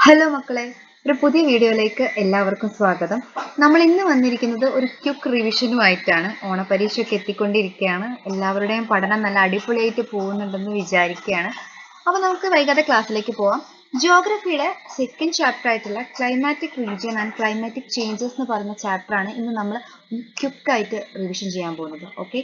Hello മക്കളെ, ഒരു പുതിയ വീഡിയോയിലേക്ക് എല്ലാവർക്കും സ്വാഗതം. നമ്മൾ ഇന്ന് വന്നിരിക്കുന്നത് ഒരു ക്വിക്ക് റിവിഷനുമായിട്ടാണ്. ഓണപരീക്ഷയൊക്കെ എത്തിക്കൊണ്ടിരിക്കുകയാണ്. എല്ലാവരുടെയും പഠനം നല്ല അടിപൊളിയായിട്ട് പോകുന്നുണ്ടെന്ന് വിചാരിക്കുകയാണ്. അപ്പോൾ നമുക്ക് വൈകാതെ ക്ലാസ്സിലേക്ക് പോവാം. ജിയോഗ്രഫിയുടെ സെക്കൻഡ് ചാപ്റ്റർ ആയിട്ടുള്ള climatic region and climatic changes എന്ന് പറയുന്ന ചാപ്റ്ററാണ് ഇന്ന് നമ്മൾ ക്വിക്കായിട്ട് റിവിഷൻ ചെയ്യാൻ പോകുന്നത്. ഓക്കെ,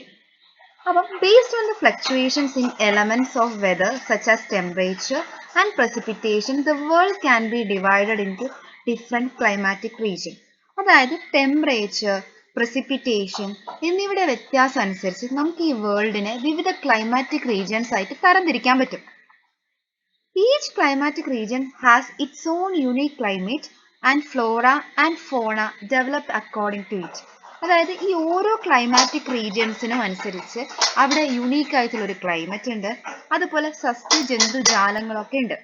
അപ്പം based on the fluctuations in elements of weather such as temperature and precipitation, the world can be divided into different climatic regions. അതായത് ടെമ്പറേച്ചർ, precipitation എന്നിവയുടെ വ്യത്യാസം അനുസരിച്ച് നമുക്ക് ഈ വേൾഡിനെ വിവിധ ക്ലൈമാറ്റിക് റീജിയൻസ് ആയിട്ട് തരംതിരിക്കാൻ പറ്റും. Each climatic region has its own unique climate and flora and fauna developed according to it. അതായത് ഈ ഓരോ ക്ലൈമാറ്റിക് റീജിയൻസിനും അനുസരിച്ച് അവിടെ യുണീക്ക് ആയിട്ടുള്ള ഒരു ക്ലൈമറ്റ് ഉണ്ട്, അതുപോലെ സസ്യ ജന്തുജാലങ്ങളൊക്കെ ഉണ്ട്.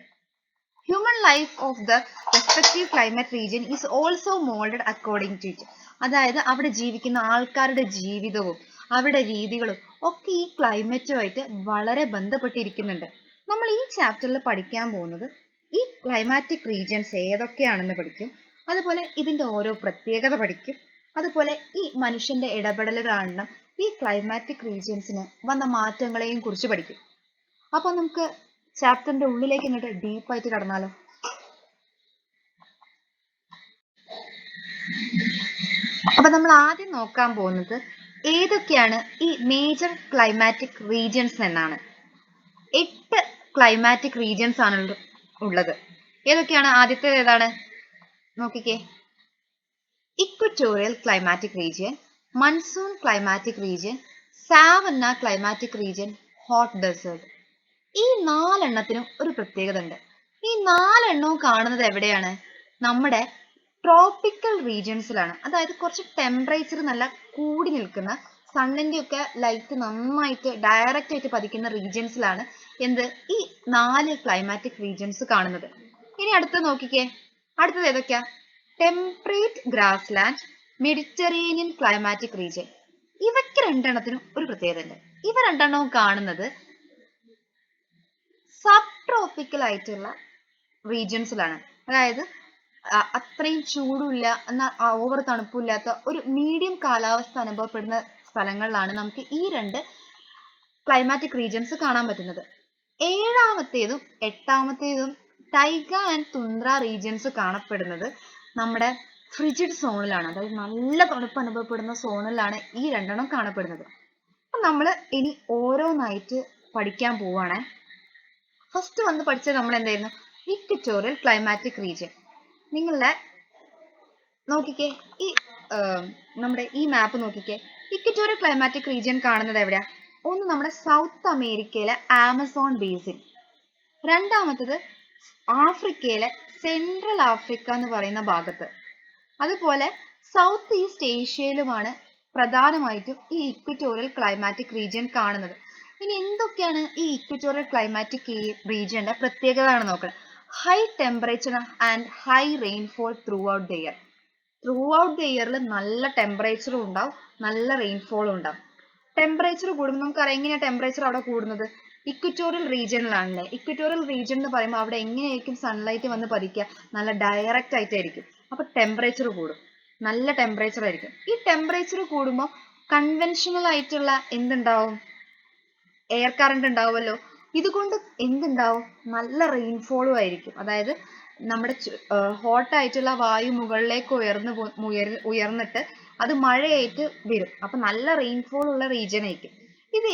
Human life of the respective climate region is also moulded according to it. അതായത് അവിടെ ജീവിക്കുന്ന ആൾക്കാരുടെ ജീവിതവും അവരുടെ രീതികളും ഒക്കെ ഈ ക്ലൈമറ്റുമായിട്ട് വളരെ ബന്ധപ്പെട്ടിരിക്കുന്നുണ്ട്. നമ്മൾ ഈ ചാപ്റ്ററിൽ പഠിക്കാൻ പോകുന്നത് ഈ ക്ലൈമാറ്റിക് റീജിയൻസ് ഏതൊക്കെയാണെന്ന് പഠിക്കും, അതുപോലെ ഇതിന്റെ ഓരോ പ്രത്യേകത പഠിക്കും, അതുപോലെ ഈ മനുഷ്യന്റെ ഇടപെടൽ കാരണം ഈ ക്ലൈമാറ്റിക് റീജിയൻസിന് വന്ന മാറ്റങ്ങളെയും കുറിച്ച് പഠിക്കും. അപ്പൊ നമുക്ക് ചാപ്റ്ററിന്റെ ഉള്ളിലേക്ക് ഇങ്ങോട്ട് ഡീപ്പായിട്ട് കടന്നാലോ. അപ്പൊ നമ്മൾ ആദ്യം നോക്കാൻ പോകുന്നത് ഏതൊക്കെയാണ് ഈ മേജർ ക്ലൈമാറ്റിക് റീജിയൻസ് എന്നാണ്. 8 ക്ലൈമാറ്റിക് റീജിയൻസ് ആണ് ഉള്ളത്. ഏതൊക്കെയാണ്? ആദ്യത്തേത് ഏതാണ് നോക്കിക്കേ. Equatorial climatic region, monsoon climatic region, savanna climatic region, hot desert. ഈ 4 എണ്ണത്തിനും ഒരു പ്രത്യേകത ഉണ്ട്. ഈ 4 എണ്ണവും കാണുന്നത് എവിടെയാണ്? നമ്മുടെ ട്രോപ്പിക്കൽ റീജിയൻസിലാണ്. അതായത് കുറച്ച് ടെമ്പറേച്ചർ നല്ല കൂടി നിൽക്കുന്ന, സണ്ണിന്റെ ഒക്കെ ലൈറ്റ് നന്നായിട്ട് ഡയറക്റ്റ് ആയിട്ട് പതിക്കുന്ന റീജിയൻസിലാണ് ഈ 4 ക്ലൈമാറ്റിക് റീജിയൻസ് കാണുന്നത്. ഇനി അടുത്തത് നോക്കിക്കേ. അടുത്തത് ഏതൊക്കെയാ? Temperate grassland, Mediterranean climatic region. ഇവയ്ക്ക് രണ്ടെണ്ണത്തിനും ഒരു പ്രത്യേകത ഉണ്ട്. ഇവ രണ്ടെണ്ണവും കാണുന്നത് സബ് ട്രോപ്പിക്കൽ ആയിട്ടുള്ള റീജിയൻസിലാണ്. അതായത് അത്രയും ചൂടുമില്ല എന്നാൽ ഓവർ തണുപ്പില്ലാത്ത ഒരു മീഡിയം കാലാവസ്ഥ അനുഭവപ്പെടുന്ന സ്ഥലങ്ങളിലാണ് നമുക്ക് ഈ 2 ക്ലൈമാറ്റിക് റീജിയൻസ് കാണാൻ പറ്റുന്നത്. 7ാമത്തേതും 8ാമത്തേതും ടൈഗ ആൻഡ് തുന്ദ്ര റീജിയൻസ് കാണപ്പെടുന്നത് നമ്മുടെ ഫ്രിജിഡ് സോണിലാണ്. അതായത് നല്ല തണുപ്പ് അനുഭവപ്പെടുന്ന സോണിലാണ് ഈ 2 എണ്ണം കാണപ്പെടുന്നത്. അപ്പൊ നമ്മൾ ഇനി ഓരോന്നായിട്ട് പഠിക്കാൻ പോവാണ്. ഫസ്റ്റ് വന്ന് പഠിച്ചത് നമ്മൾ എന്തായിരുന്നു? Equatorial climatic region. നിങ്ങളുടെ നോക്കിക്കേ, ഈ നമ്മുടെ ഈ മാപ്പ് നോക്കിക്കേ. ഇക്വറ്റോറിയൽ ക്ലൈമാറ്റിക് റീജിയൻ കാണുന്നത് എവിടെയാ? ഒന്ന് നമ്മുടെ സൗത്ത് അമേരിക്കയിലെ ആമസോൺ ബേസിൻ, രണ്ടാമത്തത് ആഫ്രിക്കയിലെ സെൻട്രൽ ആഫ്രിക്ക എന്ന് പറയുന്ന ഭാഗത്ത്, അതുപോലെ സൗത്ത് ഈസ്റ്റ് ഏഷ്യയിലുമാണ് പ്രധാനമായിട്ടും ഈ ഇക്വറ്റോറിയൽ ക്ലൈമാറ്റിക് റീജിയൻ കാണുന്നത്. ഇനി എന്തൊക്കെയാണ് ഈ ഇക്വറ്റോറിയൽ ക്ലൈമാറ്റിക് റീജിയന്റെ പ്രത്യേകത നോക്കണം. High temperature and high rainfall through out the year. Through out the ഇയറിൽ നല്ല ടെമ്പറേച്ചറും ഉണ്ടാവും, നല്ല റെയിൻഫോളും ഉണ്ടാവും. ടെമ്പറേച്ചർ കൂടുമ്പോൾ നമുക്കറിയാം എങ്ങനെയാണ് ടെമ്പറേച്ചർ അവിടെ കൂടുന്നത്? ഇക്വറ്റോറിയൽ റീജിയനിലാണല്ലേ. ഇക്വറ്റോറിയൽ റീജിയൻ എന്ന് പറയുമ്പോൾ അവിടെ എങ്ങനെയായിരിക്കും സൺലൈറ്റ് വന്ന് പതിക്കുക? നല്ല ഡയറക്റ്റ് ആയിട്ടായിരിക്കും. അപ്പൊ ടെമ്പറേച്ചർ കൂടും, നല്ല ടെമ്പറേച്ചർ ആയിരിക്കും. ഈ ടെമ്പറേച്ചർ കൂടുമ്പോൾ കൺവെൻഷണൽ ആയിട്ടുള്ള എന്തുണ്ടാവും? എയർ കറന്റ് ഉണ്ടാവുമല്ലോ. ഇതുകൊണ്ട് എന്തുണ്ടാവും? നല്ല റെയിൻഫോളും ആയിരിക്കും. അതായത് നമ്മുടെ ഹോട്ട് ആയിട്ടുള്ള വായു മുകളിലേക്ക് ഉയർന്നിട്ട് അത് മഴയായിട്ട് വരും. അപ്പൊ നല്ല റെയിൻഫോൾ ഉള്ള റീജിയൻ ആയിരിക്കും ഇത്.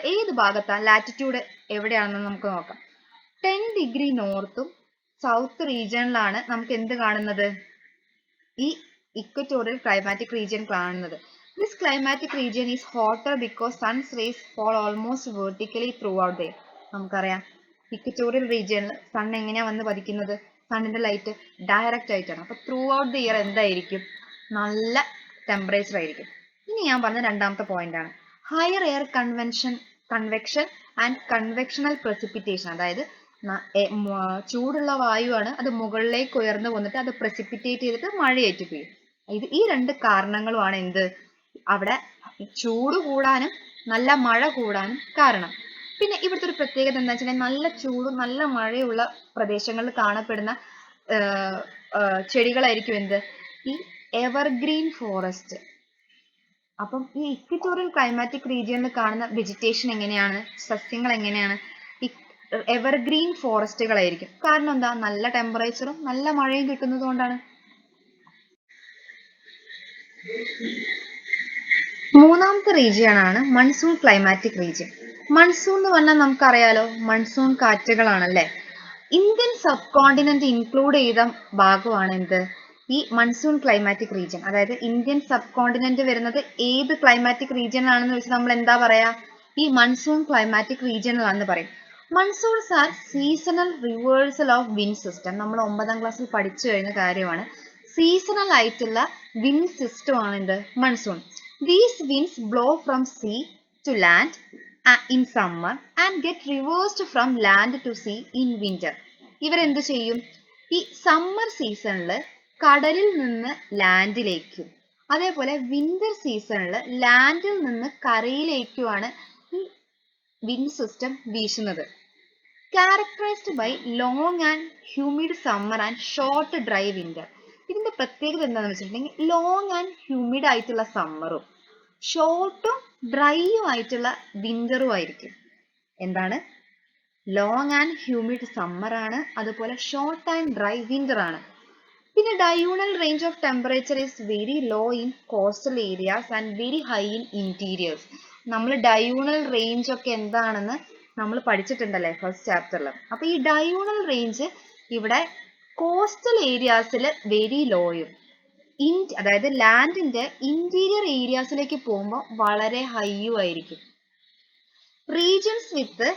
ഏത് ഭാഗത്താ? ലാറ്റിറ്റ്യൂഡ് എവിടെയാണെന്ന് നമുക്ക് നോക്കാം. 10 ഡിഗ്രി നോർത്തും സൗത്ത് റീജിയനിലാണ് നമുക്ക് എന്ത് കാണുന്നത്? ഈ ഇക്വറ്റോറിയൽ ക്ലൈമാറ്റിക് റീജിയൻ കാണുന്നത്. This climatic region is hotter because sun's rays fall almost vertically throughout the year. നമുക്കറിയാം ഇക്വറ്റോറിയൽ റീജിയനിൽ സൺ എങ്ങനെയാ വന്ന് പതിക്കുന്നത്? സണ്ണിന്റെ ലൈറ്റ് ഡയറക്റ്റ് ആയിട്ടാണ്. അപ്പൊ ത്രൂ ഔട്ട് ദി ഇയർ എന്തായിരിക്കും? നല്ല ടെമ്പറേച്ചർ ആയിരിക്കും. ഇനി ഞാൻ പറഞ്ഞ രണ്ടാമത്തെ പോയിന്റ് ആണ് higher air convection and convectional precipitation. അതായത് ചൂടുള്ള വായുവാണ്, അത് മുകളിലേക്ക് ഉയർന്നു വന്നിട്ട് അത് പ്രസിപ്പിറ്റേറ്റ് ചെയ്തിട്ട് മഴയായിട്ട് പെയ്യും. ഈ 2 കാരണങ്ങളുമാണ് അവിടെ ചൂട് കൂടാനും നല്ല മഴ കൂടാനും കാരണം. പിന്നെ ഇവിടുത്തെ ഒരു പ്രത്യേകത എന്താ വെച്ചിട്ടുണ്ടെങ്കിൽ നല്ല ചൂടും നല്ല മഴയുള്ള പ്രദേശങ്ങളിൽ കാണപ്പെടുന്ന ചെടികളായിരിക്കും എന്ത് ഈ എവർഗ്രീൻ ഫോറസ്റ്റ്. അപ്പം ഈ ഇക്വിറ്റോറിയൽ ക്ലൈമാറ്റിക് റീജിയനിൽ കാണുന്ന വെജിറ്റേഷൻ എങ്ങനെയാണ്, സസ്യങ്ങൾ എങ്ങനെയാണ്, ഈ എവർഗ്രീൻ ഫോറസ്റ്റുകളായിരിക്കും. കാരണം എന്താ, നല്ല ടെമ്പറേച്ചറും നല്ല മഴയും കിട്ടുന്നത് കൊണ്ടാണ്. മൂന്നാമത്തെ റീജിയൻ ആണ് മൺസൂൺ ക്ലൈമാറ്റിക് റീജിയൻ. മൺസൂൺ എന്ന് പറഞ്ഞാൽ നമുക്കറിയാലോ, മൺസൂൺ കാറ്റുകളാണല്ലേ. ഇന്ത്യൻ സബ് കോണ്ടിനെന്റ് ഇൻക്ലൂഡ് ചെയ്ത ഭാഗമാണ് എന്ത്, ഈ മൺസൂൺ ക്ലൈമാറ്റിക് റീജിയൻ. അതായത് ഇന്ത്യൻ സബ് കോണ്ടിനെന്റ് വരുന്നത് ഏത് ക്ലൈമാറ്റിക് റീജിയനിലാണെന്ന് വെച്ചാൽ നമ്മൾ എന്താ പറയാ, ഈ മൺസൂൺ ക്ലൈമാറ്റിക് റീജിയനിലാണെന്ന് പറയും. Monsoons are seasonal reversal of wind system. നമ്മൾ 9ാം ക്ലാസ്സിൽ പഠിച്ചു കഴിഞ്ഞ കാര്യമാണ്. സീസണൽ ആയിട്ടുള്ള വിൻഡ് സിസ്റ്റം ആണ് എന്ത്, monsoon. These winds blow from sea to land in summer and get reversed from land to sea in winter. ഇവരെന്ത് ചെയ്യും, ഈ സമ്മർ സീസണിൽ കടലിൽ നിന്ന് ലാൻഡിലേക്കും അതേപോലെ വിന്റർ സീസണിൽ ലാൻഡിൽ നിന്ന് കരയിലേക്കുമാണ് ഈ വിൻഡ് സിസ്റ്റം വീശുന്നത്. Characterised by long and humid summer and short dry winter. ഇതിന്റെ പ്രത്യേകത എന്താണെന്ന് വെച്ചിട്ടുണ്ടെങ്കിൽ ലോങ് ആൻഡ് ഹ്യൂമിഡ് ആയിട്ടുള്ള സമ്മറും ഷോർട്ടും ഡ്രൈയും ആയിട്ടുള്ള വിന്ററും ആയിരിക്കും. എന്താണ്, ലോങ് ആൻഡ് ഹ്യൂമിഡ് സമ്മർ ആണ്, അതുപോലെ ഷോർട്ട് ആൻഡ് ഡ്രൈ വിന്റർ ആണ്. പിന്നെ diurnal range of temperature is very low in coastal areas and very high in interiors. നമ്മൾ ഡയൂണൽ റേഞ്ച് ഒക്കെ എന്താണെന്ന് നമ്മൾ പഠിച്ചിട്ടുണ്ടല്ലേ ഫസ്റ്റ് ചാപ്റ്ററിൽ. അപ്പൊ ഈ ഡയൂണൽ റേഞ്ച് ഇവിടെ കോസ്റ്റൽ ഏരിയാസിൽ വെരി ലോയും അതായത് ലാൻഡിന്റെ ഇന്റീരിയർ ഏരിയാസിലേക്ക് പോകുമ്പോൾ വളരെ ഹൈയും ആയിരിക്കും. Regions with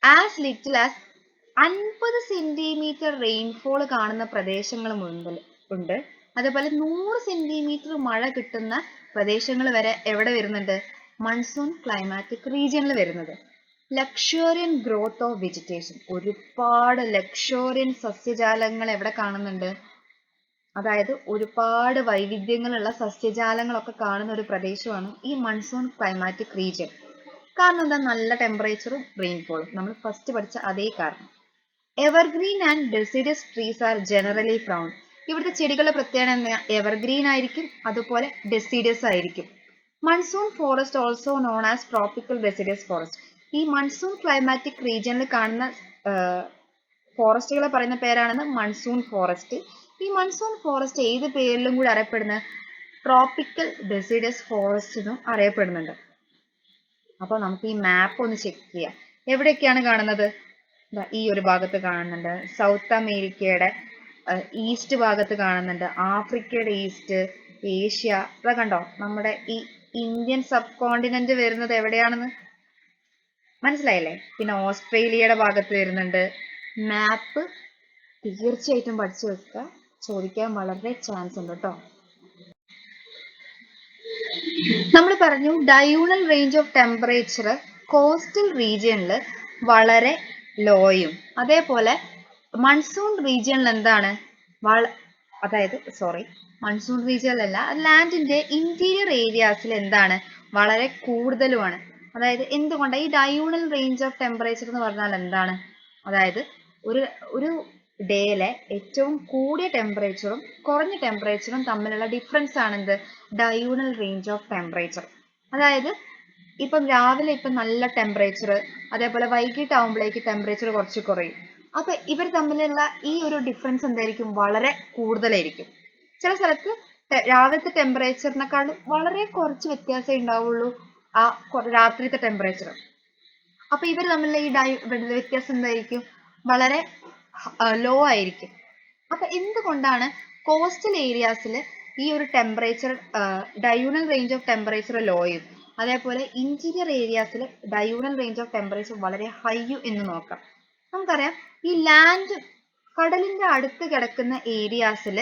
as little as 50 centimetre rainfall കാണുന്ന പ്രദേശങ്ങളും ഉണ്ട്. അതേപോലെ 100 സെന്റിമീറ്റർ മഴ കിട്ടുന്ന പ്രദേശങ്ങൾ വരെ എവിടെ വരുന്നുണ്ട്, മൺസൂൺ ക്ലൈമാറ്റിക് റീജിയനിൽ വരുന്നത്. ലക്ഷോറിയൻ ഗ്രോത്ത് ഓഫ് വെജിറ്റേഷൻ. ഒരുപാട് ലക്ഷോറിയൻ സസ്യജാലങ്ങൾ എവിടെ കാണുന്നുണ്ട്, അതായത് ഒരുപാട് വൈവിധ്യങ്ങളുള്ള സസ്യജാലങ്ങളൊക്കെ കാണുന്ന ഒരു പ്രദേശമാണ് ഈ മൺസൂൺ ക്ലൈമാറ്റിക് റീജിയൻ. കാരണം എന്താ, നല്ല ടെമ്പറേച്ചറും റെയിൻഫോളും. നമ്മൾ ഫസ്റ്റ് പഠിച്ച അതേ കാരണം. Evergreen and deciduous trees are generally found. ഇവിടുത്തെ ചെടികളുടെ പ്രത്യേകത എന്താ, എവർഗ്രീൻ ആയിരിക്കും, അതുപോലെ ഡെസിഡസ് ആയിരിക്കും. Monsoon forest also known as tropical deciduous forest. ഈ മൺസൂൺ ക്ലൈമാറ്റിക് റീജിയനിൽ കാണുന്ന ഫോറസ്റ്റുകളെ പറയുന്ന പേരാണ് മൺസൂൺ ഫോറസ്റ്റ്. ഈ മൺസൂൺ ഫോറസ്റ്റ് ഏത് പേരിലും കൂടി അറിയപ്പെടുന്നത്, ട്രോപ്പിക്കൽ ഡെസിഡസ് ഫോറസ്റ്റ് എന്നും അറിയപ്പെടുന്നുണ്ട്. അപ്പോൾ നമുക്ക് ഈ മാപ്പ് ഒന്ന് ചെക്ക് ചെയ്യാം. എവിടെയൊക്കെയാണ് കാണുന്നത്, ഈ ഒരു ഭാഗത്ത് കാണുന്നുണ്ട്, സൗത്ത് അമേരിക്കയുടെ ഈസ്റ്റ് ഭാഗത്ത് കാണുന്നുണ്ട്, ആഫ്രിക്കയുടെ ഈസ്റ്റ്, ഏഷ്യ. ഇതാ കണ്ടോ, നമ്മുടെ ഈ ഇന്ത്യൻ സബ് കോണ്ടിനെന്റ് വരുന്നത് എവിടെയാണെന്ന് മനസ്സിലായില്ലേ. പിന്നെ ഓസ്ട്രേലിയയുടെ ഭാഗത്ത് വരുന്നുണ്ട്. മാപ്പ് തീർച്ചയായിട്ടും പഠിച്ചു വെക്കുക, ചോദിക്കാൻ വളരെ ചാൻസ് ഉണ്ട് കേട്ടോ. നമ്മൾ പറഞ്ഞു diurnal range of temperature coastal റീജിയനിൽ വളരെ ലോയും, അതേപോലെ മൺസൂൺ റീജിയനിൽ എന്താണ്, മൺസൂൺ റീജിയനിലല്ല, ലാൻഡിന്റെ ഇന്റീരിയർ ഏരിയാസിൽ എന്താണ്, വളരെ കൂടുതലുമാണ്. അതായത് എന്തുകൊണ്ടാണ് ഈ ഡയൂണൽ റേഞ്ച് ഓഫ് ടെമ്പറേച്ചർ എന്ന് പറഞ്ഞാൽ എന്താണ്, അതായത് ഒരു ഡേയിലെ ഏറ്റവും കൂടിയ ടെമ്പറേച്ചറും കുറഞ്ഞ ടെമ്പറേച്ചറും തമ്മിലുള്ള ഡിഫറൻസ് ആണ് എന്ത്, ഡയൂണൽ റേഞ്ച് ഓഫ് ടെമ്പറേച്ചർ. അതായത് ഇപ്പം രാവിലെ ഇപ്പം നല്ല ടെമ്പറേച്ചർ, അതേപോലെ വൈകിട്ട് ആവുമ്പോഴേക്ക് ടെമ്പറേച്ചർ കുറച്ച് കുറയും. അപ്പൊ ഇവർ തമ്മിലുള്ള ഈ ഒരു ഡിഫറൻസ് എന്തായിരിക്കും, വളരെ കൂടുതലായിരിക്കും. ചില സ്ഥലത്ത് രാവിലത്തെ ടെമ്പറേച്ചറിനെക്കാളും വളരെ കുറച്ച് വ്യത്യാസമേ ഉണ്ടാവുള്ളൂ ആ രാത്രിത്തെ ടെമ്പറേച്ചർ. അപ്പൊ ഇവർ തമ്മിലുള്ള ഈ വ്യത്യാസം എന്തായിരിക്കും, വളരെ ലോ ആയിരിക്കും. അപ്പൊ എന്തുകൊണ്ടാണ് കോസ്റ്റൽ ഏരിയാസിൽ ഈ ഒരു temperature diurnal range of temperature ലോയും, അതേപോലെ interior ഏരിയാസിൽ diurnal range of temperature വളരെ ഹൈയും എന്ന് നോക്കാം. നമുക്കറിയാം ഈ ലാൻഡ് കടലിന്റെ അടുത്ത് കിടക്കുന്ന ഏരിയാസിൽ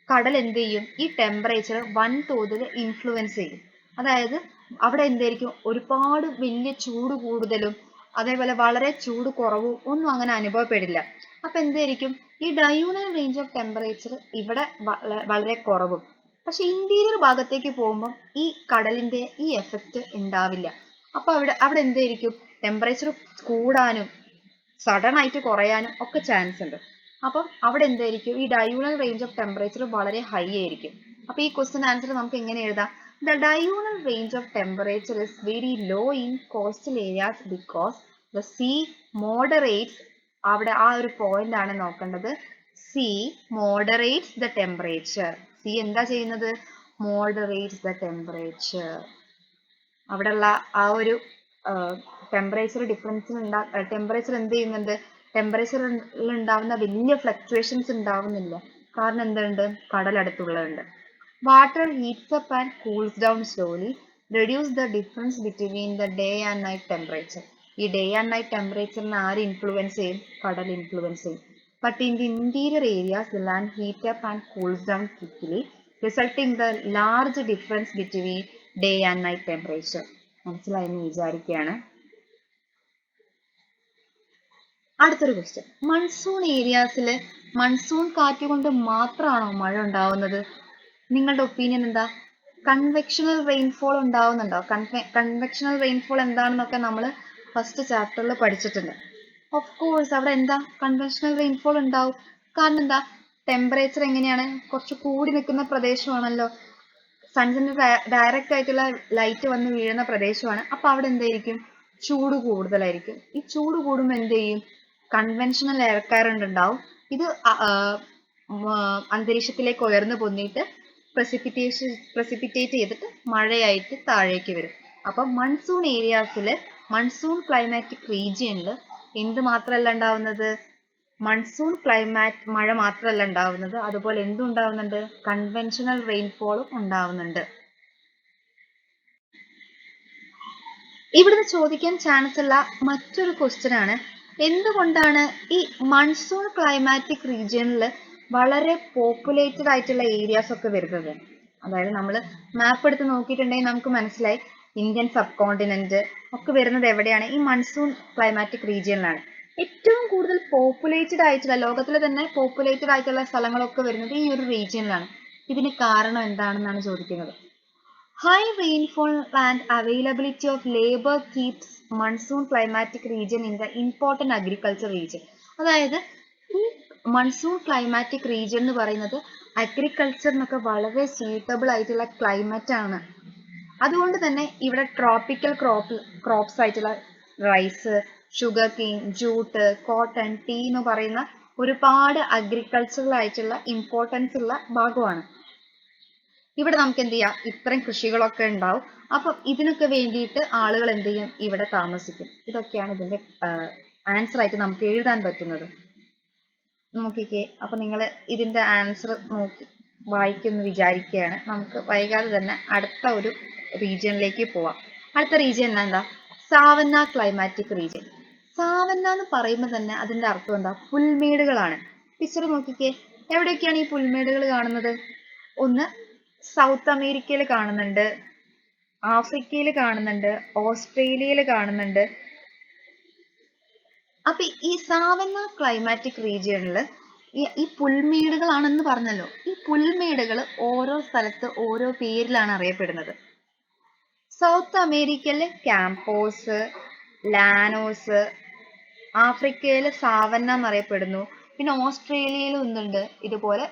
കടൽ എന്ത് ചെയ്യും, ഈ ടെമ്പറേച്ചർ വൻതോതിൽ ഇൻഫ്ലുവൻസ് ചെയ്യും. അതായത് അവിടെ എന്തായിരിക്കും, ഒരുപാട് വലിയ ചൂട് കൂടുതലും അതേപോലെ വളരെ ചൂട് കുറവും ഒന്നും അങ്ങനെ അനുഭവപ്പെടില്ല. അപ്പൊ എന്തായിരിക്കും, ഈ ഡയൂണൽ റേഞ്ച് ഓഫ് ടെമ്പറേച്ചർ ഇവിടെ വളരെ കുറവും. പക്ഷെ ഇന്റീരിയർ ഭാഗത്തേക്ക് പോകുമ്പോൾ ഈ കടലിന്റെ ഈ എഫക്റ്റ് ഉണ്ടാവില്ല. അപ്പൊ അവിടെ എന്തായിരിക്കും, ടെമ്പറേച്ചർ കൂടാനും സഡൻ ആയിട്ട് കുറയാനും ഒക്കെ ചാൻസ് ഉണ്ട്. അപ്പം അവിടെ എന്തായിരിക്കും, ഈ ഡയോണൽ റേഞ്ച് ഓഫ് ടെമ്പറേച്ചർ വളരെ ഹൈ ആയിരിക്കും. അപ്പൊ ഈ ക്വസ്റ്റ്യൻ ആൻസർ നമുക്ക് എങ്ങനെ എഴുതാം? The diurnal range of temperature is very low in coastal areas because the sea moderates. അവിടെ ആ ഒരു പോയിന്റ് ആണ് നോക്കേണ്ടത്. Sea moderates the temperature. Sea എന്താ ചെയ്യുന്നത്? Moderates the temperature. അവിടെയുള്ള ആ ഒരു ടെമ്പറേച്ചർ ടെമ്പറേച്ചർ എന്ത് ചെയ്യുന്നുണ്ട്? ടെമ്പറേച്ചറിൽ ഉണ്ടാവുന്ന വലിയ ഫ്ലക്ച്വേഷൻസ് ഉണ്ടാവുന്നില്ല. കാരണം എന്തുണ്ട്? കടലടുത്തുള്ളതുണ്ട്. Water heats up and cools down slowly, reduce the difference between the day and night temperature. ഈ ഡേ ആൻഡ് നൈറ്റ് ടെമ്പറേച്ചറിനെ ആര് ഇൻഫ്ലുവൻസ് ചെയ്യും? കടൽ ഇൻഫ്ലുവൻസ് ചെയ്യും. But in the interior areas the land heat up and cools down quickly, resulting the large difference between day and night temperature. മനസ്സിലായെന്ന് വിചാരിക്കുകയാണ്. അടുത്തൊരു question. Monsoon ഏരിയാസിൽ monsoon കാറ്റ് കൊണ്ട് മാത്രമാണോ മഴ ഉണ്ടാവുന്നത്? നിങ്ങളുടെ ഒപ്പീനിയൻ എന്താ? കൺവെക്ഷണൽ റെയിൻഫോൾ ഉണ്ടാവുന്നുണ്ടോ? കൺവെക്ഷണൽ റെയിൻഫോൾ എന്താണെന്നൊക്കെ നമ്മൾ ഫസ്റ്റ് ചാപ്റ്ററിൽ പഠിച്ചിട്ടുണ്ട്. ഓഫ് കോഴ്സ് അവിടെ എന്താ കൺവെൻഷണൽ റെയിൻഫോൾ ഉണ്ടാവും. കാരണം എന്താ? ടെമ്പറേച്ചർ എങ്ങനെയാണ്? കുറച്ച് കൂടി നിൽക്കുന്ന പ്രദേശമാണല്ലോ. സൺസിന്റെ ഡയറക്റ്റ് ആയിട്ടുള്ള ലൈറ്റ് വന്ന് വീഴുന്ന പ്രദേശമാണ്. അപ്പൊ അവിടെ എന്തായിരിക്കും? ചൂട് കൂടുതലായിരിക്കും. ഈ ചൂട് കൂടുമ്പോൾ എന്ത് ചെയ്യും? കൺവെൻഷണൽ എയർ കറന്റ് ഉണ്ടാവും. ഇത് അന്തരീക്ഷത്തിലേക്ക് ഉയർന്നു പൊന്നിയിട്ട് പ്രസിപ്പിറ്റേറ്റ് ചെയ്തിട്ട് മഴയായിട്ട് താഴേക്ക് വരും. അപ്പൊ മൺസൂൺ ഏരിയാസിൽ, മൺസൂൺ ക്ലൈമാറ്റിക് റീജിയനിൽ എന്ത് മാത്രമല്ല ഉണ്ടാവുന്നത്? മൺസൂൺ ക്ലൈമാറ്റ് മഴ മാത്രമല്ല ഉണ്ടാവുന്നത്, അതുപോലെ എന്തും ഉണ്ടാവുന്നുണ്ട്? കൺവെൻഷണൽ റെയിൻഫോളും ഉണ്ടാവുന്നുണ്ട്. ഇവിടുന്ന് ചോദിക്കാൻ ചാൻസ് ഉള്ള മറ്റൊരു ക്വസ്റ്റ്യൻ ആണ്, എന്തുകൊണ്ടാണ് ഈ മൺസൂൺ ക്ലൈമാറ്റിക് റീജിയനിൽ വളരെ പോപ്പുലേറ്റഡ് ആയിട്ടുള്ള ഏരിയാസ് ഒക്കെ വരുന്നത്? അതായത് നമ്മൾ മാപ്പ് എടുത്ത് നോക്കിയിട്ടുണ്ടെങ്കിൽ നമുക്ക് മനസ്സിലായി ഇന്ത്യൻ സബ് കോണ്ടിനെന്റ് ഒക്കെ വരുന്നത് എവിടെയാണ്? ഈ മൺസൂൺ ക്ലൈമാറ്റിക് റീജിയനിലാണ്. ഏറ്റവും കൂടുതൽ പോപ്പുലേറ്റഡ് ആയിട്ടുള്ള, ലോകത്തിലെ തന്നെ പോപ്പുലേറ്റഡ് ആയിട്ടുള്ള സ്ഥലങ്ങളൊക്കെ വരുന്നത് ഈ ഒരു റീജിയനിലാണ്. ഇതിന് കാരണം എന്താണെന്നാണ് ചോദിക്കുന്നത്. High rainfall and availability of labor keeps monsoon climatic region in the important agriculture region. അതായത് ഈ മൺസൂൺ ക്ലൈമാറ്റിക് റീജിയൻ എന്ന് പറയുന്നത് അഗ്രികൾച്ചറിനൊക്കെ വളരെ സ്യൂട്ടബിൾ ആയിട്ടുള്ള ക്ലൈമറ്റ് ആണ്. അതുകൊണ്ട് തന്നെ ഇവിടെ ട്രോപ്പിക്കൽ ക്രോപ്സ് ആയിട്ടുള്ള rice, sugarcane, jute, cotton, tea എന്ന് പറയുന്ന ഒരുപാട് അഗ്രികൾച്ചറൽ ആയിട്ടുള്ള ഇമ്പോർട്ടൻസ് ഉള്ള ഭാഗമാണ്. ഇവിടെ നമുക്ക് എന്ത് ചെയ്യാം? ഇത്രയും കൃഷികളൊക്കെ ഉണ്ടാവും. അപ്പൊ ഇതിനൊക്കെ വേണ്ടിയിട്ട് ആളുകൾ എന്ത് ചെയ്യും? ഇവിടെ താമസിക്കും. ഇതൊക്കെയാണ് ഇതിന്റെ ആൻസർ ആയിട്ട് നമുക്ക് എഴുതാൻ പറ്റുന്നത്. നോക്കിക്കേ. അപ്പൊ നിങ്ങൾ ഇതിന്റെ ആൻസർ നോക്കി വായിക്കുമെന്ന് വിചാരിക്കുകയാണ്. നമുക്ക് വൈകാതെ തന്നെ അടുത്ത ഒരു റീജിയനിലേക്ക് പോവാം. അടുത്ത റീജിയൻ എന്താ? Savanna climatic region. സാവന്ന എന്ന് പറയുമ്പോൾ തന്നെ അതിന്റെ അർത്ഥം എന്താ? പുൽമേടുകളാണ്. പിക്ചർ നോക്കിക്കേ. എവിടെയൊക്കെയാണ് ഈ പുൽമേടുകൾ കാണുന്നത്? ഒന്ന് സൗത്ത് അമേരിക്കയിൽ കാണുന്നുണ്ട്, ആഫ്രിക്കയിൽ കാണുന്നുണ്ട്, ഓസ്ട്രേലിയയിൽ കാണുന്നുണ്ട്. അപ്പൊ ഈ സാവന്ന ക്ലൈമാറ്റിക് റീജിയനിൽ ഈ പുൽമേടുകളാണെന്ന് പറഞ്ഞല്ലോ. ഈ പുൽമേടുകൾ ഓരോ സ്ഥലത്ത് ഓരോ പേരിലാണ് അറിയപ്പെടുന്നത്. സൗത്ത് അമേരിക്കയില് ക്യാമ്പോസ്, ലാനോസ്, ആഫ്രിക്കയിൽ സാവന്ന എന്നറിയപ്പെടുന്നു. പിന്നെ ഓസ്ട്രേലിയയിൽ ഒന്നുണ്ട് ഇതുപോലെ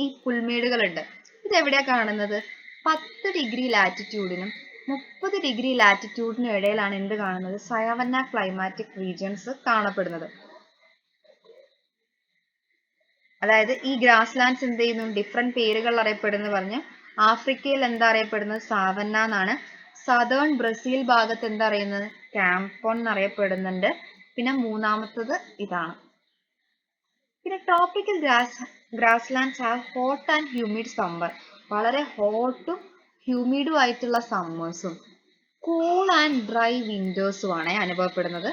ഈ പുൽമേടുകളുണ്ട്. ഇതെവിടെയാ കാണുന്നത്? 10 ഡിഗ്രി ലാറ്റിറ്റ്യൂഡിനും 30 ഡിഗ്രി ലാറ്റിറ്റ്യൂഡിനും ഇടയിലാണ് എന്ത് കാണുന്നത്? സാവന്ന ക്ലൈമാറ്റിക് റീജിയൻസ് കാണപ്പെടുന്നത്. അതായത് ഈ ഗ്രാസ് ലാൻഡ്സ് എന്ത് ചെയ്യുന്നു? ഡിഫറെന്റ് പേരുകൾ അറിയപ്പെടുന്നു പറഞ്ഞു. ആഫ്രിക്കയിൽ എന്താ അറിയപ്പെടുന്നത്? സാവന്ന എന്നാണ്. സദേൺ ബ്രസീൽ ഭാഗത്ത് എന്താ അറിയുന്നത്? ക്യാമ്പോൺ എന്നറിയപ്പെടുന്നുണ്ട്. പിന്നെ മൂന്നാമത്തത് ഇതാണ്. പിന്നെ tropical grasslands have hot and humid summer. വളരെ ഹോട്ടും ഹ്യൂമിഡും ആയിട്ടുള്ള സമ്മേഴ്സും കൂൾ ആൻഡ് ഡ്രൈ വിന്റേഴ്സും ആണ് അനുഭവപ്പെടുന്നത്.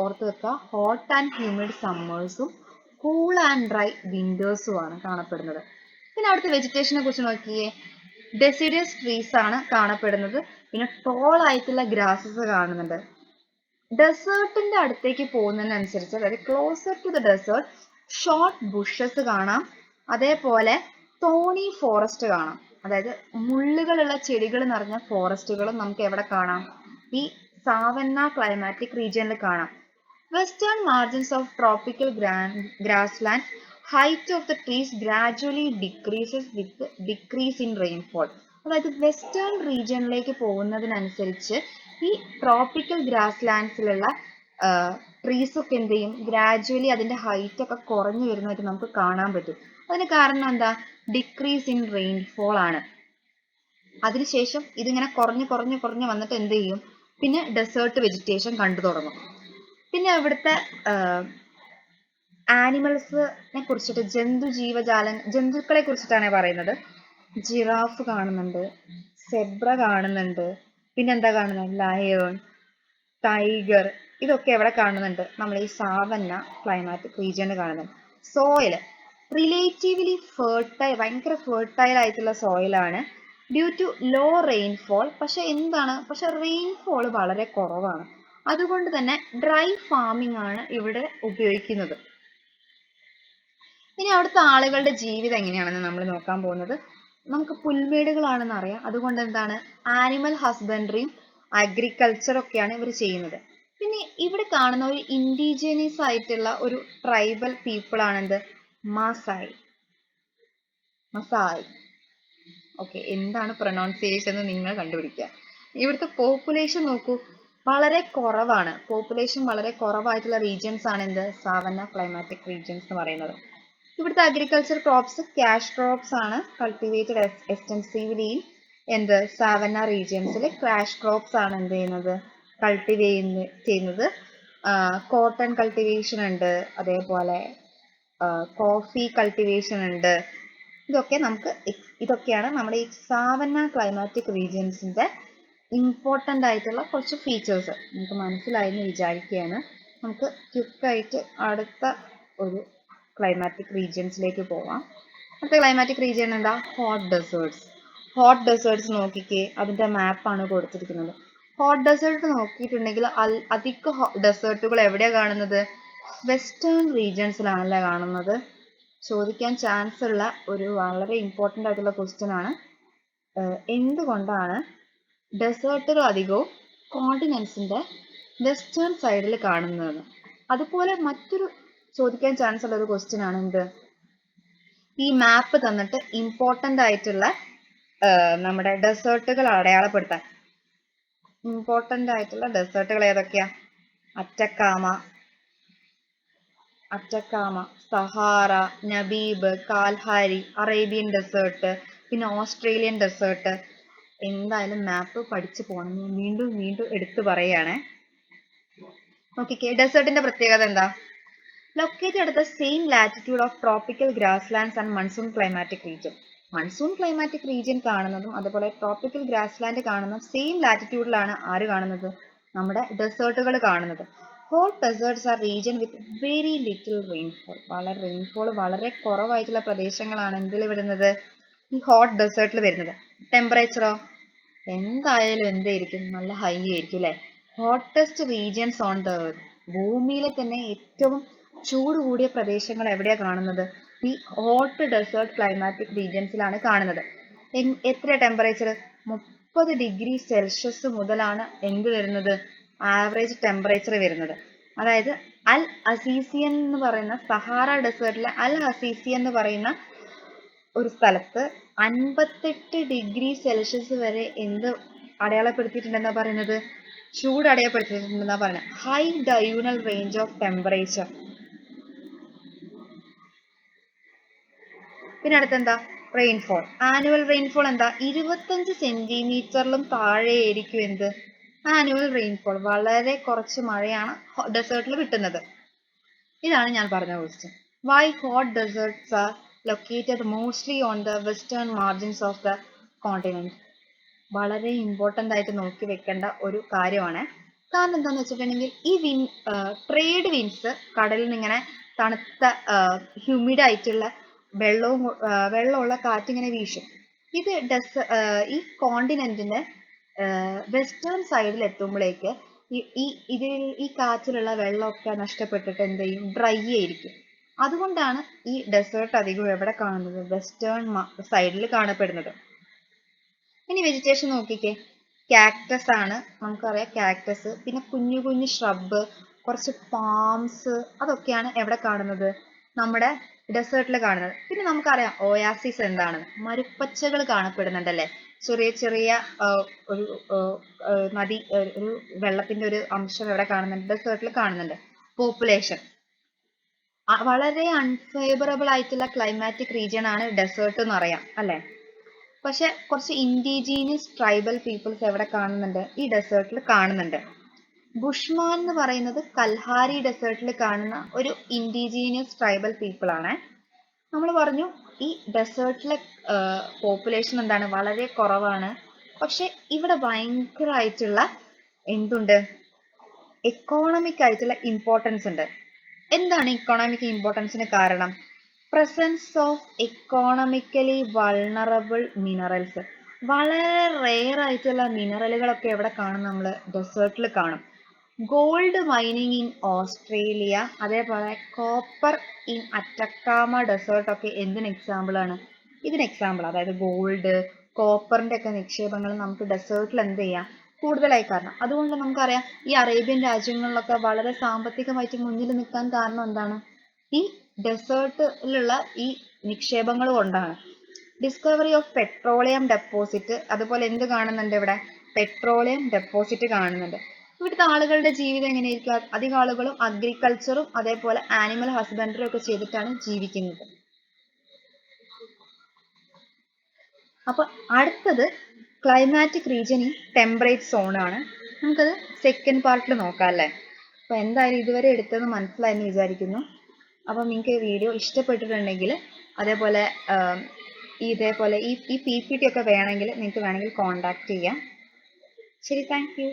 ഓർത്ത് വെക്കുക, ഹോട്ട് ആൻഡ് ഹ്യൂമിഡ് സമ്മേഴ്സും കൂൾ ആൻഡ് ഡ്രൈ വിന്റേഴ്സും ആണ് കാണപ്പെടുന്നത്. പിന്നെ അവിടുത്തെ വെജിറ്റേഷനെ കുറിച്ച് നോക്കിയേ. ഡെസിഡിയസ് ട്രീസ് ആണ് കാണപ്പെടുന്നത്. പിന്നെ ടോൾ ആയിട്ടുള്ള ഗ്രാസസ് കാണുന്നുണ്ട്. ഡെസേർട്ടിന്റെ അടുത്തേക്ക് പോകുന്നതിനനുസരിച്ച്, അതായത് closer to the desert, short bushes കാണാം. അതേപോലെ തോണി ഫോറസ്റ്റ് കാണാം. അതായത് മുള്ളുകളുള്ള ചെടികൾ നിറഞ്ഞ ഫോറസ്റ്റുകളും നമുക്ക് എവിടെ കാണാം? ഈ സാവന്ന ക്ലൈമാറ്റിക് റീജിയനിൽ കാണാം. Western margins of tropical grassland, height of the trees gradually decreases with decrease in rainfall. അതായത് വെസ്റ്റേൺ റീജിയനിലേക്ക് പോകുന്നതിനനുസരിച്ച് ഈ ട്രോപ്പിക്കൽ ഗ്രാസ്ലാൻഡ്സിലുള്ള ട്രീസ് ഒക്കെ എന്ത് ചെയ്യും, ഗ്രാജുവലി അതിന്റെ ഹൈറ്റ് ഒക്കെ കുറഞ്ഞു വരുന്നതായിട്ട് നമുക്ക് കാണാൻ പറ്റും. അതിന് കാരണം എന്താ, ഡിക്രീസ് ഇൻ റെയിൻഫോൾ ആണ്. അതിനുശേഷം ഇതിങ്ങനെ കുറഞ്ഞ് വന്നിട്ട് എന്ത് ചെയ്യും, പിന്നെ ഡെസേർട്ട് വെജിറ്റേഷൻ കണ്ടു തുടങ്ങും. പിന്നെ ഇവിടുത്തെ ആനിമൽസിനെ കുറിച്ചിട്ട് ജന്തുക്കളെ കുറിച്ചിട്ടാണ് പറയുന്നത്. ജിറാഫ് കാണുന്നുണ്ട്, സെബ്ര കാണുന്നുണ്ട്, പിന്നെന്താ കാണുന്നത്, ലയൺ, ടൈഗർ, ഇതൊക്കെ എവിടെ കാണുന്നുണ്ട്, നമ്മൾ ഈ സാവന്ന ക്ലൈമാറ്റിക് റീജിയനിൽ കാണുന്നുണ്ട്. സോയിൽ റിലേറ്റീവ്ലി ഫെർട്ടൈൽ, ഭയങ്കര ഫെർട്ടൈൽ ആയിട്ടുള്ള സോയിലാണ് ഡ്യൂ ടു ലോ റെയിൻഫോൾ. പക്ഷെ റെയിൻഫോൾ വളരെ കുറവാണ്. അതുകൊണ്ട് തന്നെ ഡ്രൈ ഫാമിംഗ് ആണ് ഇവിടെ ഉപയോഗിക്കുന്നത്. ഇനി അവിടുത്തെ ആളുകളുടെ ജീവിതം എങ്ങനെയാണെന്ന് നമ്മൾ നോക്കാൻ പോകുന്നത്. നമുക്ക് പുൽമേടുകളാണെന്ന് അറിയാം. അതുകൊണ്ട് എന്താണ്, ആനിമൽ ഹസ്ബൻഡറിയും അഗ്രികൾച്ചർ ഒക്കെയാണ് ഇവർ ചെയ്യുന്നത്. പിന്നെ ഇവിടെ കാണുന്ന ഒരു ഇൻഡിജിനസ് ആയിട്ടുള്ള ഒരു ട്രൈബൽ പീപ്പിൾ ആണെന്ത്, മസായ്. ഓക്കെ, എന്താണ് പ്രൊനൗൺസിയേഷൻ എന്ന് നിങ്ങൾ കണ്ടുപിടിക്കുക. ഇവിടുത്തെ പോപ്പുലേഷൻ നോക്കൂ, വളരെ കുറവാണ്. പോപ്പുലേഷൻ വളരെ കുറവായിട്ടുള്ള റീജിയൻസ് ആണ് എന്ത്, സാവന്ന ക്ലൈമാറ്റിക് റീജിയൻസ് എന്ന് പറയുന്നത്. ഇവിടുത്തെ അഗ്രികൾച്ചർ ക്രോപ്സ് ക്യാഷ് ക്രോപ്സ് ആണ്, കൾട്ടിവേറ്റഡ് എക്സ്റ്റെൻസീവ്ലി എന്ത് സാവന്ന റീജിയൻസിൽ. ക്യാഷ് ക്രോപ്സ് ആണ് എന്ത് ചെയ്യുന്നത്, ചെയ്യുന്നത്. കോട്ടൺ കൾട്ടിവേഷൻ ഉണ്ട്, അതേപോലെ കോഫി കൾട്ടിവേഷൻ ഉണ്ട്. ഇതൊക്കെയാണ് നമ്മുടെ ഈ സാവന്ന ക്ലൈമാറ്റിക് റീജിയൻസിന്റെ ഇമ്പോർട്ടൻ്റ് ആയിട്ടുള്ള കുറച്ച് ഫീച്ചേഴ്സ്. നമുക്ക് മനസ്സിലായെന്ന് വിചാരിക്കുകയാണ്. നമുക്ക് ക്വിക്കായിട്ട് അടുത്ത ഒരു ക്ലൈമാറ്റിക് റീജിയൻസിലേക്ക് പോവാം. അടുത്ത ക്ലൈമാറ്റിക് റീജിയൻ എന്താ, ഹോട്ട് ഡെസേർട്സ് നോക്കിക്കേ, അതിന്റെ മാപ്പാണ് കൊടുത്തിരിക്കുന്നത്. ഹോട്ട് ഡെസേർട്ട് നോക്കിയിട്ടുണ്ടെങ്കിൽ അധിക ഡെസേർട്ടുകൾ എവിടെയാണ് കാണുന്നത്, വെസ്റ്റേൺ റീജിയൻസിലാണല്ലേ കാണുന്നത്. ചോദിക്കാൻ ചാൻസ് ഉള്ള ഒരു വളരെ ഇമ്പോർട്ടൻ്റ് ആയിട്ടുള്ള ക്വസ്റ്റ്യൻ ആണ്. എന്തുകൊണ്ടാണ് ഡെസേർട്ടുകൾ അധികവും കോണ്ടിനെന്റ്സിന്റെ വെസ്റ്റേൺ സൈഡിൽ കാണുന്നതെന്ന്. അതുപോലെ മറ്റൊരു ചോദിക്കാൻ ചാൻസ് ഉള്ള ഒരു ക്വസ്റ്റ്യൻ ആണ് എന്ത്, ഈ മാപ്പ് തന്നിട്ട് ഇമ്പോർട്ടൻ്റ് ആയിട്ടുള്ള നമ്മുടെ ഡെസേർട്ടുകൾ അടയാളപ്പെടുത്താൻ. ഇമ്പോർട്ടൻ്റ് ആയിട്ടുള്ള ഡെസേർട്ടുകൾ ഏതൊക്കെയാ, Atacama, Sahara, Namib, കാൽഹാരി, Arabian desert, പിന്നെ ഓസ്ട്രേലിയൻ ഡെസേർട്ട്. എന്തായാലും മാപ്പ് പഠിച്ചു പോകണം. ഞാൻ വീണ്ടും എടുത്തു പറയുകയാണേ. നോക്കിക്കേ, ഡെസേർട്ടിന്റെ പ്രത്യേകത എന്താ, located at the same latitude of tropical grasslands and monsoon climatic region. Monsoon climatic region കാണുന്നതും അതുപോലെ ട്രോപ്പിക്കൽ ഗ്രാസ്ലാൻഡ് കാണുന്ന സെയിം ലാറ്റിറ്റ്യൂഡിലാണ് ആര് കാണുന്നത്, നമ്മുടെ ഡെസേർട്ടുകൾ കാണുന്നത്. Hot deserts are region with very little rainfall. Rainfall വളരെ കുറവായിട്ടുള്ള പ്രദേശങ്ങളാണ് എന്തിൽ വരുന്നത്, ഈ ഹോട്ട് ഡെസേർട്ടിൽ വരുന്നത്. ടെമ്പറേച്ചറോ എന്തായാലും എന്തായിരിക്കും, നല്ല ഹൈ ആയിരിക്കും അല്ലെ. Hottest regions on the earth, ഭൂമിയിലെ തന്നെ ഏറ്റവും ചൂട് കൂടിയ പ്രദേശങ്ങൾ എവിടെയാണ് കാണുന്നത്, ഈ ഹോട്ട് ഡെസേർട്ട് ക്ലൈമാറ്റിക് റീജിയൻസിലാണ് കാണുന്നത്. എത്ര ടെമ്പറേച്ചർ, 30 ഡിഗ്രി സെൽഷ്യസ് മുതലാണ് എന്ത് വരുന്നത്, ആവറേജ് ടെമ്പറേച്ചർ വരുന്നത്. അതായത് അൽ അസീസിയൻ എന്ന് പറയുന്ന സഹാറ ഡെസേർട്ടിലെ അൽ അസീസിയൻ എന്ന് പറയുന്ന ഒരു സ്ഥലത്ത് 58 ഡിഗ്രി സെൽഷ്യസ് വരെ എന്ത് അടയാളപ്പെടുത്തിയിട്ടുണ്ടെന്നാ പറയുന്നത്, ചൂട് അടയാളപ്പെടുത്തിയിട്ടുണ്ടെന്നാ പറയുന്നത്. High diurnal range of temperature. പിന്നെ അടുത്തെന്താ, റെയിൻഫോൾ. ആനുവൽ റെയിൻഫോൾ എന്താ, 25 സെന്റിമീറ്ററിലും താഴെയായിരിക്കും എന്ത്, ആനുവൽ റെയിൻഫോൾ. വളരെ കുറച്ച് മഴയാണ് ഡെസേർട്ടിൽ കിട്ടുന്നത്. ഇതാണ് ഞാൻ പറഞ്ഞ question. Why hot deserts are located mostly on the western margins of the continent. വളരെ ഇമ്പോർട്ടൻ്റ് ആയിട്ട് നോക്കി വെക്കേണ്ട ഒരു കാര്യമാണ്. കാരണം എന്താണെന്ന് വെച്ചിട്ടുണ്ടെങ്കിൽ ഈ ട്രേഡ് വിൻഡ്സ് കടലിൽ നിന്ന് ഇങ്ങനെ തണുത്ത ഹ്യൂമിഡ് ആയിട്ടുള്ള വെള്ളമുള്ള കാറ്റിങ്ങനെ വീശും. ഇത് ഈ കോണ്ടിനെന്റിന്റെ വെസ്റ്റേൺ സൈഡിൽ എത്തുമ്പോഴേക്ക് ഈ കാറ്റിലുള്ള വെള്ളമൊക്കെ നഷ്ടപ്പെട്ടിട്ട് എന്ത് ചെയ്യും, ഡ്രൈ ആയിരിക്കും. അതുകൊണ്ടാണ് ഈ ഡെസേർട്ട് അധികം എവിടെ കാണുന്നത്, വെസ്റ്റേൺ സൈഡിൽ കാണപ്പെടുന്നത്. ഇനി വെജിറ്റേഷൻ നോക്കിക്കേ, കാക്ടസ് ആണ്, നമുക്കറിയാം കാക്ടസ്. പിന്നെ കുഞ്ഞു കുഞ്ഞു shrub, കുറച്ച് പാംസ്, അതൊക്കെയാണ് എവിടെ കാണുന്നത്? നമ്മുടെ ഡെസേർട്ടിൽ കാണുന്നത്. പിന്നെ നമുക്കറിയാം ഓയാസിസ് എന്താണെന്ന്. മരുപ്പച്ചകൾ കാണപ്പെടുന്നുണ്ടല്ലേ? ചെറിയ ചെറിയ ഒരു നദി, ഒരു വെള്ളത്തിന്റെ ഒരു അംശം എവിടെ കാണുന്നുണ്ട്? ഡെസേർട്ടിൽ കാണുന്നുണ്ട്. പോപ്പുലേഷൻ വളരെ അൺഫേവറബിൾ ആയിട്ടുള്ള ക്ലൈമാറ്റിക് റീജിയൻ ആണ് ഡെസേർട്ട് എന്ന് അറിയാം അല്ലെ? പക്ഷെ കുറച്ച് ഇൻഡിജീനിയസ് ട്രൈബൽ പീപ്പിൾസ് എവിടെ കാണുന്നുണ്ട്? ഈ ഡെസേർട്ടിൽ കാണുന്നുണ്ട്. ബുഷ്മാൻ എന്ന് പറയുന്നത് കൽഹാരി ഡെസേർട്ടിൽ കാണുന്ന ഒരു ഇൻഡിജീനിയസ് ട്രൈബൽ പീപ്പിൾ ആണ്. നമ്മൾ പറഞ്ഞു ഈ ഡെസേർട്ടിലെ പോപ്പുലേഷൻ എന്താണ്, വളരെ കുറവാണ്. പക്ഷെ ഇവിടെ ഭയങ്കരമായിട്ടുള്ള എന്തുണ്ട്? എക്കോണമിക് ആയിട്ടുള്ള ഇമ്പോർട്ടൻസ് ഉണ്ട്. എന്താണ് ഇക്കോണമിക് ഇമ്പോർട്ടൻസിന് കാരണം? Presence of economically vulnerable minerals. വളരെ റെയർ ആയിട്ടുള്ള മിനറലുകളൊക്കെ എവിടെ കാണും? നമ്മൾ ഡെസേർട്ടിൽ കാണും. ഗോൾഡ് മൈനിങ് ഇൻ ഓസ്ട്രേലിയ, അതേപോലെ കോപ്പർ ഇൻ അറ്റക്കാമ ഡെസേർട്ട് ഒക്കെ എന്തിന് എക്സാമ്പിൾ ആണ്? ഇതിന് എക്സാമ്പിൾ. അതായത് ഗോൾഡ്, കോപ്പറിന്റെ ഒക്കെ നിക്ഷേപങ്ങൾ നമുക്ക് ഡെസേർട്ടിൽ എന്ത് ചെയ്യാം? കൂടുതലായി കാരണം. അതുകൊണ്ട് നമുക്കറിയാം ഈ അറേബ്യൻ രാജ്യങ്ങളിലൊക്കെ വളരെ സാമ്പത്തികമായിട്ട് മുന്നിൽ നിൽക്കാൻ കാരണം എന്താണ്? ഈ ഡെസേർട്ടിലുള്ള ഈ നിക്ഷേപങ്ങൾ കൊണ്ടാണ്. ഡിസ്കവറി ഓഫ് പെട്രോളിയം ഡെപ്പോസിറ്റ്, അതുപോലെ എന്ത് കാണുന്നുണ്ട് ഇവിടെ? പെട്രോളിയം ഡെപ്പോസിറ്റ് കാണുന്നുണ്ട്. ഇവിടുത്തെ ആളുകളുടെ ജീവിതം എങ്ങനെയായിരിക്കും? അധികം ആളുകളും അഗ്രികൾച്ചറും അതേപോലെ ആനിമൽ ഹസ്ബൻഡറി ഒക്കെ ചെയ്തിട്ടാണ് ജീവിക്കുന്നത്. അപ്പൊ അടുത്തത് climatic region in temperate zone ആണ്. നമുക്കത് സെക്കൻഡ് പാർട്ടിൽ നോക്കാം അല്ലേ? അപ്പൊ എന്തായാലും ഇതുവരെ എടുത്തത് മനസ്സിലായെന്ന് വിചാരിക്കുന്നു. അപ്പൊ നിങ്ങൾക്ക് വീഡിയോ ഇഷ്ടപ്പെട്ടിട്ടുണ്ടെങ്കിൽ അതേപോലെ ഇതേപോലെ ഈ PPT ഒക്കെ വേണമെങ്കിൽ നിങ്ങൾക്ക് വേണമെങ്കിൽ കോൺടാക്ട് ചെയ്യാം. ശരി, താങ്ക് യു.